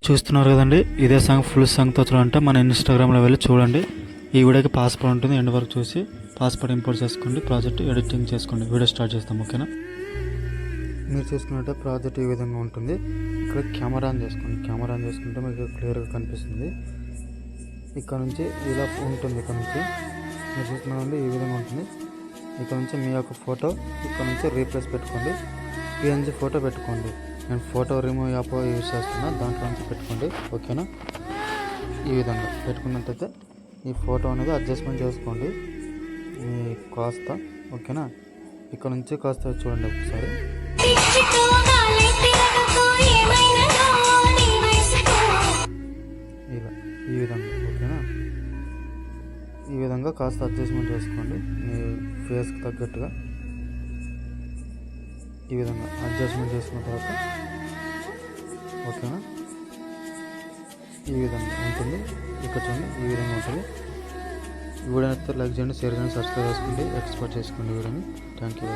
చూస్తున్నారు కదండి, ఇదే సాంగ్ ఫుల్ సాంగ్తో చూడాలంటే మన ఇన్స్టాగ్రామ్లో వెళ్ళి చూడండి. ఈ వీడియోకి పాస్పోర్ట్ ఉంటుంది, ఎండ్ వరకు చూసి పాస్పోర్ట్ ఇంపోర్ట్ చేసుకోండి, ప్రాజెక్ట్ ఎడిటింగ్ చేసుకోండి. వీడియో స్టార్ట్ చేస్తాం, ఓకేనా? మీరు చూసుకున్నట్టే ప్రాజెక్ట్ ఈ విధంగా ఉంటుంది. ఇక్కడ కెమెరా ఆన్ చేసుకోండి. కెమెరా ఆన్ చేసుకుంటే మీకు క్లియర్గా కనిపిస్తుంది. ఇక్కడ నుంచి ఇలా ఉంటుంది. ఇక్కడ నుంచి మీరు చూస్తున్నారండి, ఈ విధంగా ఉంటుంది. ఇక్కడ నుంచి మీ యొక్క ఫోటో ఇక్కడ నుంచి రీప్లేస్ పెట్టుకోండి. పిఎన్జీ ఫోటో పెట్టుకోండి. నేను ఫోటో రిమూవ్ యాప్ యూజ్ చేస్తున్నా, దాంట్లో నుంచి పెట్టుకోండి, ఓకేనా? ఈ విధంగా పెట్టుకున్నట్టయితే ఈ ఫోటో అనేది అడ్జస్ట్మెంట్ చేసుకోండి మీ కాస్త, ఓకేనా? ఇక్కడ నుంచి కాస్త చూడండి ఒకసారి. ఇలా ఈ విధంగా, ఓకేనా? ఈ విధంగా కాస్త అడ్జస్ట్మెంట్ చేసుకోండి మీ ఫేస్కి తగ్గట్టుగా. ఈ విధంగా అడ్జస్ట్మెంట్ చేసుకున్న తర్వాత, ఓకేనా? ఈ విధంగా ఉంటుంది. ఇక్కడ చూడండి, ఈ విధంగా ఉంటుంది. ఈ వీడియో అయితే లైక్ చేయండి, షేర్ చేయండి, సబ్స్క్రైబ్ చేసుకోండి, ఎక్స్పోర్ట్ చేసుకోండి వీడియోని. Thank you.